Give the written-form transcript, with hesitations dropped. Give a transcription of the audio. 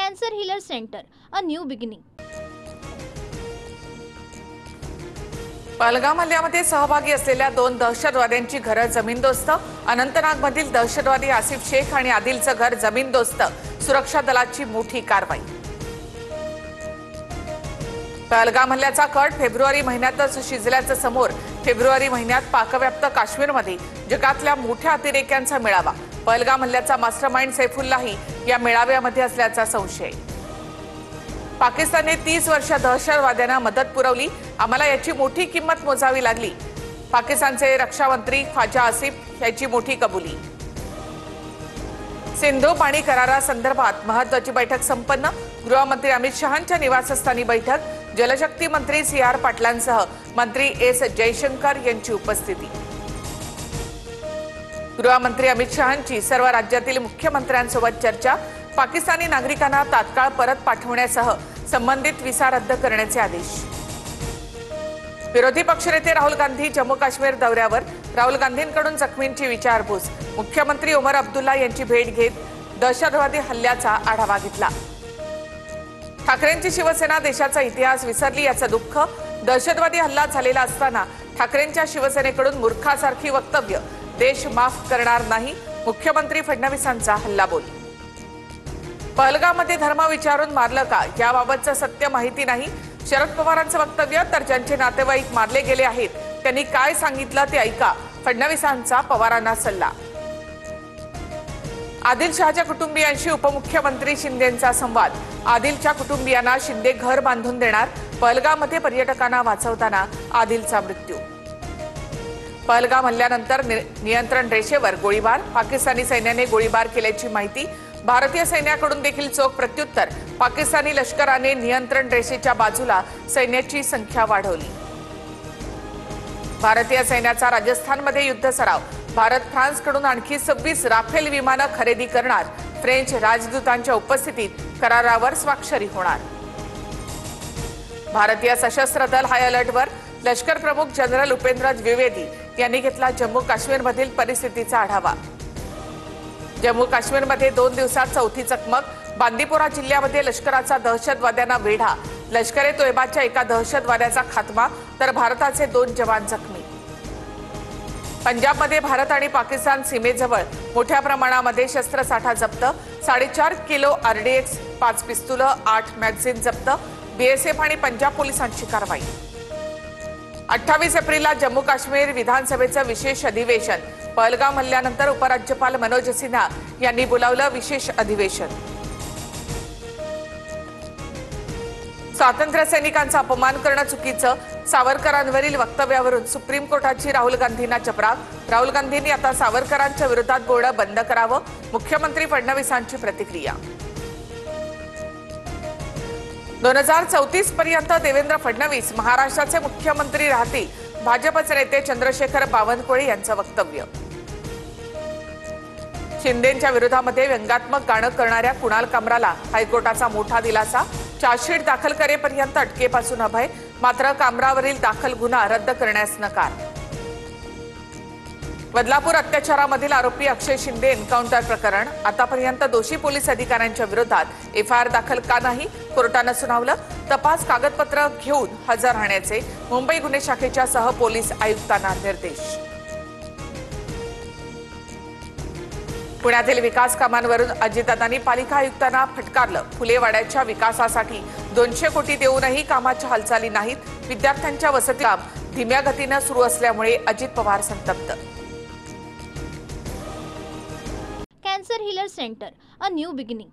Cancer healer centre, a new beginning. Pahalgam हल्ल्यामध्ये सहभागी असलेल्या 2 दहशतवाद्यांची घरं जमीनदोस्त. अनंतनागमधील दहशतवादी आसिफ शेख आणि आदिलचं घर जमीनदोस्त. सुरक्षा दलाची मोठी कारवाई. पहलगाम हल्ल्याचा कट फेब्रुवारी महिन्यातच शिजल्याचं समोर. फेब्रुवारी महिन्यात पाकव्याप्त काश्मीरमध्ये जगातल्या मोठ्या अतिरेक्यांचा मेळावा. पहलगाम हल्ल्याचा मास्टरमाइंड सैफुल्लाही या मेळाव्यामध्ये असल्याचा संशय. पाकिस्तानने 30 वर्ष दहशतवाद्यांना मदत पुरवली. आम्हाला याची मोठी किंमत मोजावी लागली. पाकिस्तानचे रक्षा मंत्री ख्वाजा आसिफ याची मोठी कबुली. सिंधू पाणी करारासंदर्भात महत्त्वाची बैठक संपन्न. गृहमंत्री अमित शहांच्या निवासस्थानी बैठक. जलशक्ती मंत्री सी.आर. पाटलांसह मंत्री एस. जयशंकर यांची उपस्थिती. गृहमंत्री अमित शहांची सर्व राज्यातील मुख्यमंत्र्यांसोबत चर्चा. पाकिस्तानी नागरिकांना तात्काळ परत पाठवण्यासह संबंधित व्हिसा रद्द करण्याचे आदेश. विरोधी पक्षनेते राहुल गांधी जम्मू काश्मीर दौऱ्यावर. राहुल गांधींकडून जखमींची विचारपूस. मुख्यमंत्री ओमर अब्दुल्ला यांची भेट घेत दहशतवादी हल्ल्याचा आढावा घेतला. ठाकरेंची शिवसेना देशाचा इतिहास विसरली याचं दुःख. दहशतवादी हल्ला झालेला असताना ठाकरेंच्या शिवसेनेकडून मूर्खासारखी वक्तव्य. देश माफ करणार नाही, मुख्यमंत्री फडणवीसांचा हल्लाबोल. पहलगाममध्ये धर्म विचारून मारलं का याबाबतचं सत्य माहिती नाही. शरद पवारांचं वक्तव्य. तर ज्यांचे नातेवाईक मारले गेले आहेत त्यांनी काय सांगितलं ते ऐका. फडणवीसांचा पवारांना सल्ला. आदिल शहाच्या कुटुंबियांशी उपमुख्यमंत्री शिंदेंचा संवाद. आदिलच्या कुटुंबियांना शिंदे घर बांधून देणार. पहलगाममध्ये पर्यटकांना वाचवताना आदिलचा मृत्यू. पहलगाम हल्ल्यानंतर नियंत्रण रेषेवर गोळीबार. पाकिस्तानी सैन्याने गोळीबार केल्याची माहिती. भारतीय सैन्याकडून देखील चोख प्रत्युत्तर. पाकिस्तानी लष्कराने नियंत्रण रेषेच्या बाजूला सैन्याची संख्या वाढवली. भारतीय सैन्याचा राजस्थानमध्ये युद्ध सराव. भारत फ्रान्सकडून आणखी 26 राफेल विमानं खरेदी करणार. फ्रेंच राजदूतांच्या उपस्थितीत करारावर स्वाक्षरी होणार. भारतीय सशस्त्र दल हाय अलर्टवर. लष्कर प्रमुख जनरल उपेंद्र द्विवेदी यांनी घेतला जम्मू काश्मीरमधील परिस्थितीचा आढावा. जम्मू काश्मीरमध्ये 2 दिवसात चौथी चकमक. बांदीपोरा जिल्ह्यामध्ये लष्कराचा दहशतवाद्यांना वेढा. लष्कर-ए तोयबाच्या एका दहशतवाद्याचा खात्मा तर भारताचे 2 जवान जखमी. पंजाबमध्ये भारत आणि पाकिस्तान सीमेजवळ मोठ्या प्रमाणामध्ये शस्त्रसाठा जप्त. 4.5 किलो RDX, 5 पिस्तुलं, 8 मॅगझिन जप्त. BSF आणि पंजाब पोलिसांची कारवाई. 28 एप्रिलला जम्मू काश्मीर विधानसभेचं विशेष अधिवेशन. पहलगाम हल्ल्यानंतर उपराज्यपाल मनोज सिन्हा यांनी बोलावलं विशेष अधिवेशन. स्वातंत्र्य सैनिकांचा अपमान करणं चुकीचं. सावरकरांवरील वक्तव्यावरून सुप्रीम कोर्टाची राहुल गांधींना चपराक. राहुल गांधींनी आता सावरकरांच्या विरोधात बोलणं बंद करावं. मुख्यमंत्री फडणवीसांची प्रतिक्रिया. 2034 पर्यंत देवेंद्र फडणवीस महाराष्ट्राचे मुख्यमंत्री राहतील. भाजपचे नेते चंद्रशेखर बावनकुळे यांचं वक्तव्य. शिंदेंच्या विरोधामध्ये व्यंगात्मक गाणं करणाऱ्या कुणाल कामराला हायकोर्टाचा मोठा दिलासा. चार्जशीट दाखल करेपर्यंत अटकेपासून अभय. मात्र कामरावरील दाखल गुन्हा रद्द करण्यास नकार. बदलापूर अत्याचारामधील आरोपी अक्षय शिंदे एन्काउंटर प्रकरण. आतापर्यंत दोषी पोलीस अधिकाऱ्यांच्या विरोधात FIR दाखल का नाही, कोर्टानं सुनावलं. तपास कागदपत्र घेऊन हजर राहण्याचे मुंबई गुन्हे शाखेच्या सह पोलीस आयुक्तांना निर्देश. पुण्यातील विकास कामांवरून अजितदादांनी पालिका आयुक्तांना फटकारलं. फुलेवाड्याच्या विकासासाठी 200 कोटी देऊनही कामाच्या हालचाली नाहीत. विद्यार्थ्यांच्या वसती काम धीम्या गतीनं सुरू असल्यामुळे अजित पवार संतप्त. Cancer healer centre, a new beginning.